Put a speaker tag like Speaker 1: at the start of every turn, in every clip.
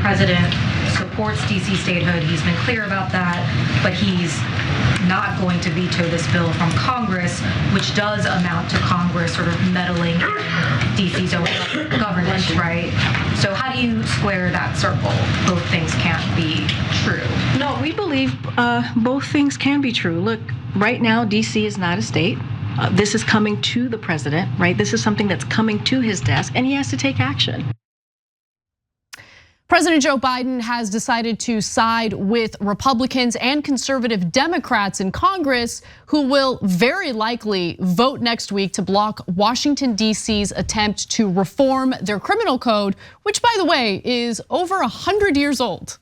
Speaker 1: president supports DC statehood. He's been clear about that, but he's not going to veto this bill from Congress, which does amount to Congress sort of meddling in DC's own governance, right? So how do you square that circle? Both things can't be true.
Speaker 2: No, we believe both things can be true. Look, right now, DC is not a state. This is coming to the president, right? This is something that's coming to his desk, and he has to take action.
Speaker 3: President Joe Biden has decided to side with Republicans and conservative Democrats in Congress, who will very likely vote next week to block Washington, D.C.'s attempt to reform their criminal code, which, by the way, is over 100 years old,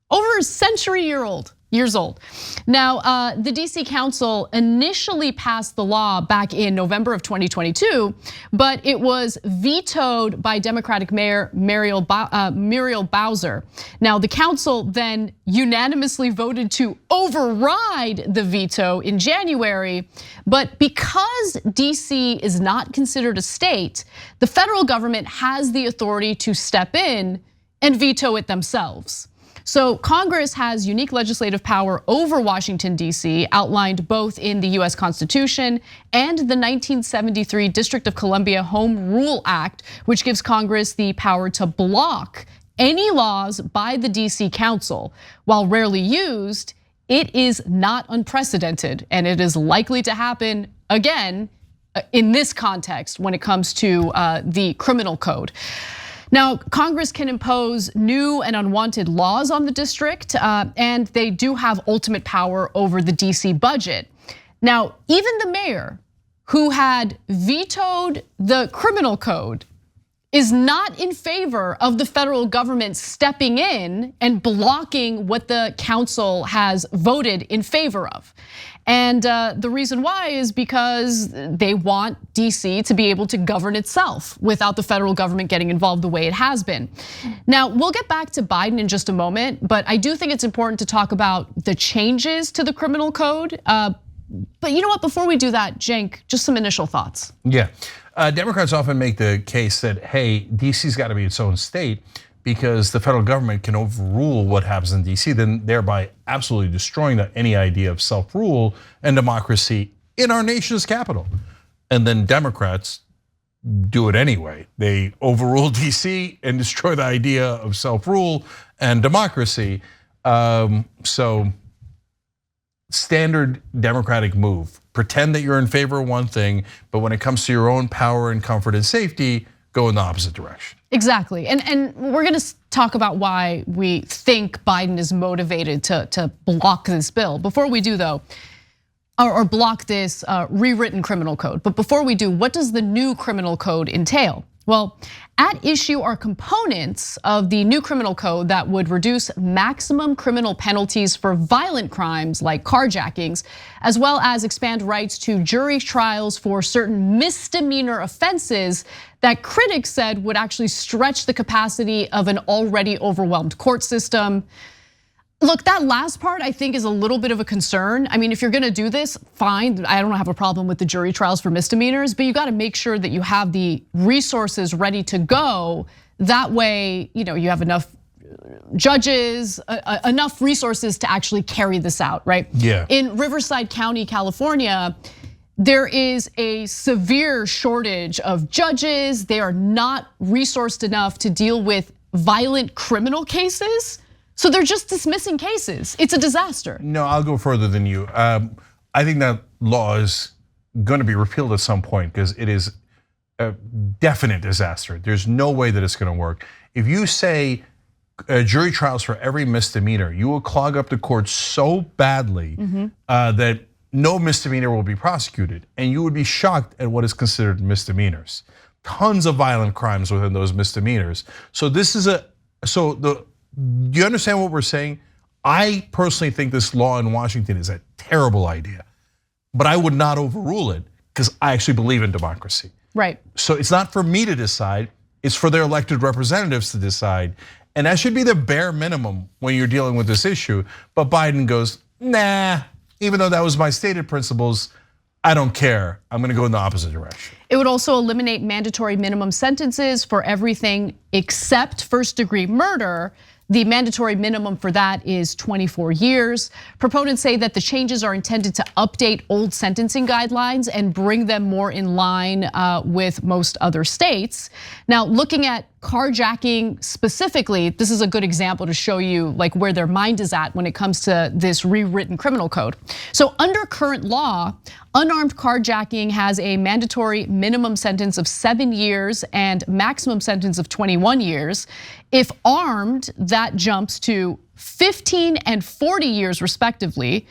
Speaker 3: over a century years old. Now, the DC Council initially passed the law back in November of 2022, but it was vetoed by Democratic Mayor Muriel Bowser. Now, the council then unanimously voted to override the veto in January, but because DC is not considered a state, the federal government has the authority to step in and veto it themselves. So Congress has unique legislative power over Washington, D.C., outlined both in the US Constitution and the 1973 District of Columbia Home Rule Act, which gives Congress the power to block any laws by the DC Council. While rarely used, it is not unprecedented, and it is likely to happen again in this context when it comes to the criminal code. Now, Congress can impose new and unwanted laws on the district, and they do have ultimate power over the DC budget. Now, even the mayor who had vetoed the criminal code is not in favor of the federal government stepping in and blocking what the council has voted in favor of. And the reason why is because they want DC to be able to govern itself without the federal government getting involved the way it has been. Now, we'll get back to Biden in just a moment, but I do think it's important to talk about the changes to the criminal code. But you know what, before we do that, Cenk, just some initial thoughts.
Speaker 4: Yeah, Democrats often make the case that, hey, DC's got to be its own state because the federal government can overrule what happens in DC, then thereby absolutely destroying any idea of self-rule and democracy in our nation's capital. And then Democrats do it anyway. They overrule DC and destroy the idea of self-rule and democracy. So standard Democratic move. Pretend that you're in favor of one thing, but when it comes to your own power and comfort and safety, go in the opposite direction.
Speaker 3: Exactly, and we're gonna talk about why we think Biden is motivated to block this bill. Before we do though, or block this rewritten criminal code. But before we do, what does the new criminal code entail? Well, at issue are components of the new criminal code that would reduce maximum criminal penalties for violent crimes like carjackings, as well as expand rights to jury trials for certain misdemeanor offenses that critics said would actually stretch the capacity of an already overwhelmed court system. Look, that last part I think is a little bit of a concern. I mean, if you're gonna do this, fine. I don't have a problem with the jury trials for misdemeanors, but you gotta make sure that you have the resources ready to go. That way, you have enough judges, enough resources to actually carry this out, right?
Speaker 4: Yeah.
Speaker 3: In Riverside County, California, there is a severe shortage of judges. They are not resourced enough to deal with violent criminal cases. So they're just dismissing cases. It's a disaster.
Speaker 4: No, I'll go further than you. I think that law is going to be repealed at some point because it is a definite disaster. There's no way that it's going to work. If you say jury trials for every misdemeanor, you will clog up the courts so badly that no misdemeanor will be prosecuted. And you would be shocked at what is considered misdemeanors. Tons of violent crimes within those misdemeanors. So this is do you understand what we're saying? I personally think this law in Washington is a terrible idea, but I would not overrule it because I actually believe in democracy.
Speaker 3: Right.
Speaker 4: So it's not for me to decide, it's for their elected representatives to decide. And that should be the bare minimum when you're dealing with this issue. But Biden goes, nah, even though that was my stated principles, I don't care. I'm gonna go in the opposite direction.
Speaker 3: It would also eliminate mandatory minimum sentences for everything except first-degree murder. The mandatory minimum for that is 24 years. Proponents say that the changes are intended to update old sentencing guidelines and bring them more in line with most other states. Now, looking at carjacking specifically, this is a good example to show you like where their mind is at when it comes to this rewritten criminal code. So under current law, unarmed carjacking has a mandatory minimum sentence of 7 years and maximum sentence of 21 years. If armed, that jumps to 15 and 40 years respectively.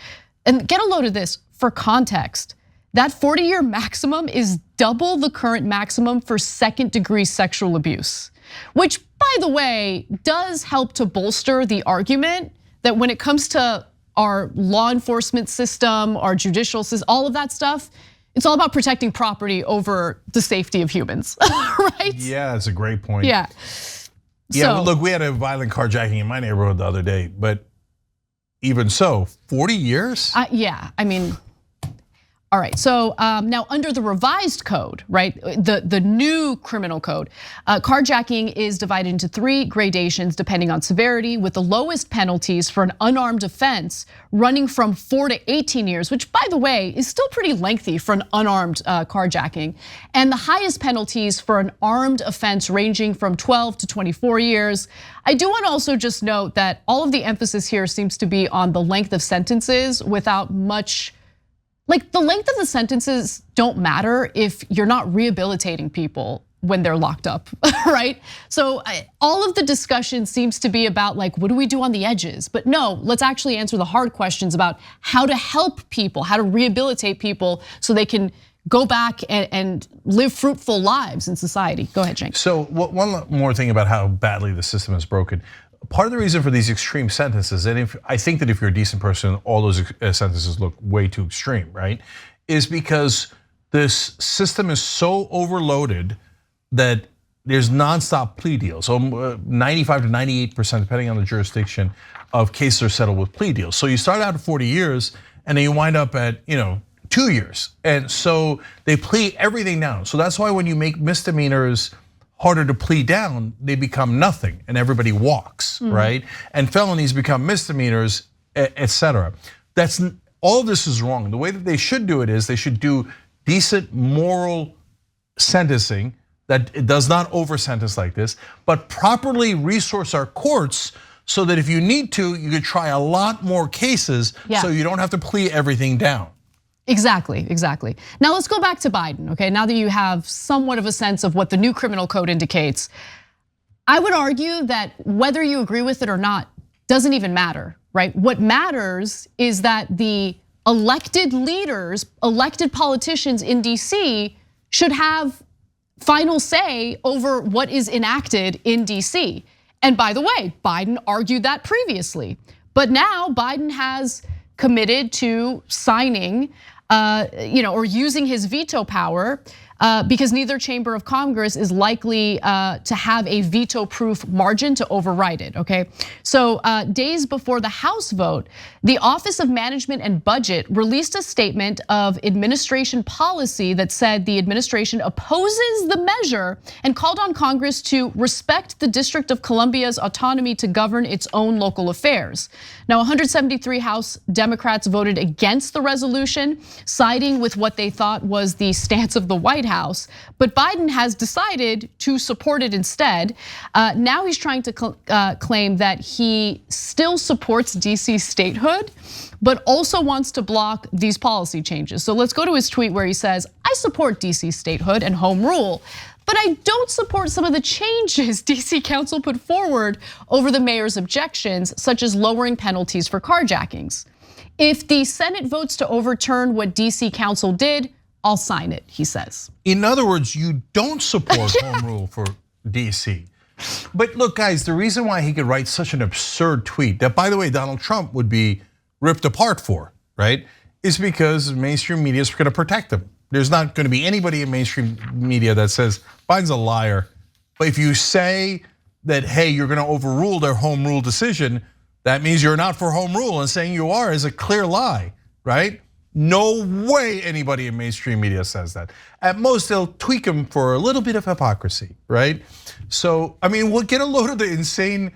Speaker 3: And get a load of this for context. That 40-year maximum is double the current maximum for second-degree sexual abuse, which, by the way, does help to bolster the argument that when it comes to our law enforcement system, our judicial system, all of that stuff, it's all about protecting property over the safety of humans, right?
Speaker 4: Yeah, that's a great point.
Speaker 3: Yeah.
Speaker 4: Yeah, so, look, we had a violent carjacking in my neighborhood the other day, but even so, 40 years?
Speaker 3: Yeah, I mean, all right, so now under the revised code, right, the new criminal code, carjacking is divided into 3 gradations depending on severity, with the lowest penalties for an unarmed offense running from 4 to 18 years, which, by the way, is still pretty lengthy for an unarmed carjacking, and the highest penalties for an armed offense ranging from 12 to 24 years. I do want to also just note that all of the emphasis here seems to be on the length of sentences without much. Like the length of the sentences don't matter if you're not rehabilitating people when they're locked up, right? So all of the discussion seems to be about like, what do we do on the edges? But no, let's actually answer the hard questions about how to help people, how to rehabilitate people so they can go back and live fruitful lives in society. Go ahead, Cenk.
Speaker 4: So one more thing about how badly the system is broken. Part of the reason for these extreme sentences, and I think that if you're a decent person, all those sentences look way too extreme, right? Is because this system is so overloaded that there's nonstop plea deals. So 95 to 98%, depending on the jurisdiction, of cases are settled with plea deals. So you start out at 40 years, and then you wind up at 2 years, and so they plea everything down. So that's why when you make misdemeanors harder to plea down, they become nothing and everybody walks, right? And felonies become misdemeanors, etc. That's all of this is wrong. The way that they should do it is they should do decent moral sentencing that it does not over sentence like this, but properly resource our courts so that if you need to, you could try a lot more cases so you don't have to plea everything down.
Speaker 3: Exactly, exactly. Now let's go back to Biden, okay? Now that you have somewhat of a sense of what the new criminal code indicates, I would argue that whether you agree with it or not doesn't even matter, right? What matters is that the elected leaders, elected politicians in DC should have final say over what is enacted in DC. And by the way, Biden argued that previously, but now Biden has committed to signing, or using his veto power because neither chamber of Congress is likely to have a veto-proof margin to override it, okay? So days before the House vote, the Office of Management and Budget released a statement of administration policy that said the administration opposes the measure and called on Congress to respect the District of Columbia's autonomy to govern its own local affairs. Now, 173 House Democrats voted against the resolution, siding with what they thought was the stance of the White House, but Biden has decided to support it instead. Now he's trying to claim that he still supports DC statehood, but also wants to block these policy changes. So let's go to his tweet where he says, I support DC statehood and home rule, but I don't support some of the changes DC Council put forward over the mayor's objections, such as lowering penalties for carjackings. If the Senate votes to overturn what DC Council did, I'll sign it, he says.
Speaker 4: In other words, you don't support home rule for DC. But look, guys, the reason why he could write such an absurd tweet that, by the way, Donald Trump would be ripped apart for, right, is because mainstream media is gonna protect him. There's not gonna be anybody in mainstream media that says Biden's a liar. But if you say that, hey, you're gonna overrule their home rule decision, that means you're not for home rule, and saying you are is a clear lie, right? No way anybody in mainstream media says that. At most, they'll tweak him for a little bit of hypocrisy, right? So, I mean, we'll get a load of the insane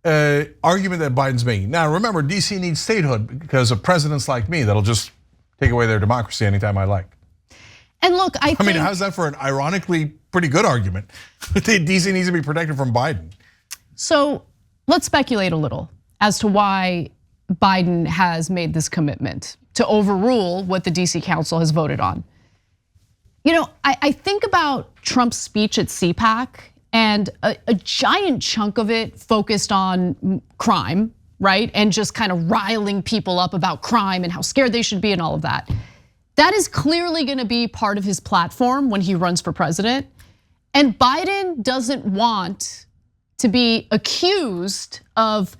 Speaker 4: argument that Biden's making. Now, remember, DC needs statehood because of presidents like me that'll just take away their democracy anytime I like.
Speaker 3: And look, I
Speaker 4: mean, how's that for an ironically pretty good argument? DC needs to be protected from Biden.
Speaker 3: So let's speculate a little as to why Biden has made this commitment to overrule what the DC Council has voted on. You know, I think about Trump's speech at CPAC, and a giant chunk of it focused on crime, right? And just kind of riling people up about crime and how scared they should be and all of that. That is clearly gonna be part of his platform when he runs for president. And Biden doesn't want to be accused of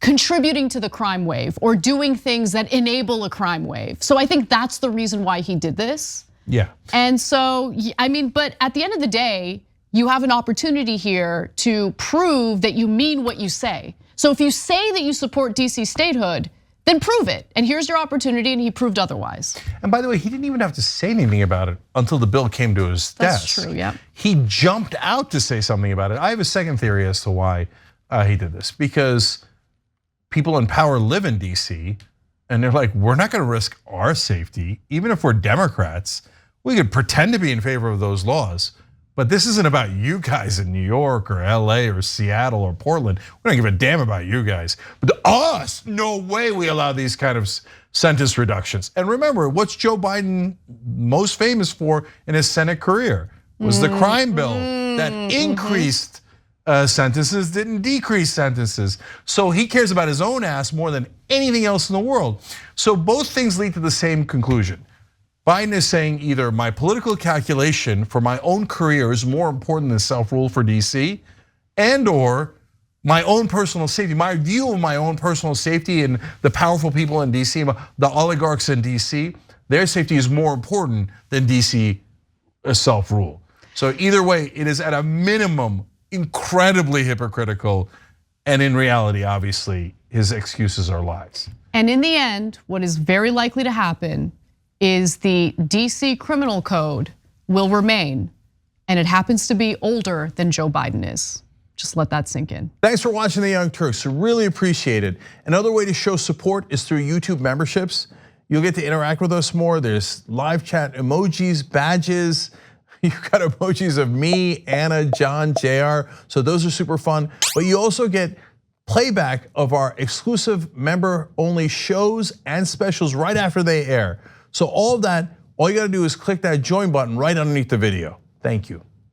Speaker 3: contributing to the crime wave or doing things that enable a crime wave. So I think that's the reason why he did this.
Speaker 4: Yeah.
Speaker 3: And so, I mean, but at the end of the day, you have an opportunity here to prove that you mean what you say. So if you say that you support DC statehood, then prove it. And here's your opportunity, and he proved otherwise.
Speaker 4: And by the way, he didn't even have to say anything about it until the bill came to his desk.
Speaker 3: That's true, yeah.
Speaker 4: He jumped out to say something about it. I have a second theory as to why he did this. Because people in power live in DC, and they're like, we're not gonna risk our safety, even if we're Democrats. We could pretend to be in favor of those laws. But this isn't about you guys in New York or LA or Seattle or Portland. We don't give a damn about you guys. But us, no way we allow these kind of sentence reductions. And remember, what's Joe Biden most famous for in his Senate career? Was the crime bill that increased sentences, didn't decrease sentences. So he cares about his own ass more than anything else in the world. So both things lead to the same conclusion. Biden is saying either my political calculation for my own career is more important than self-rule for DC, and or my own personal safety, my view of my own personal safety and the powerful people in DC, the oligarchs in DC, their safety is more important than DC self-rule. So either way, it is at a minimum incredibly hypocritical, and in reality, obviously, his excuses are lies.
Speaker 3: And in the end, what is very likely to happen is the DC criminal code will remain, and it happens to be older than Joe Biden is. Just let that sink in.
Speaker 4: Thanks for watching the Young Turks, really appreciate it. Another way to show support is through YouTube memberships. You'll get to interact with us more. There's live chat emojis, badges. You've got emojis of me, Anna, John, JR, so those are super fun. But you also get playback of our exclusive member-only shows and specials right after they air. So all of that, all you gotta do is click that join button right underneath the video. Thank you.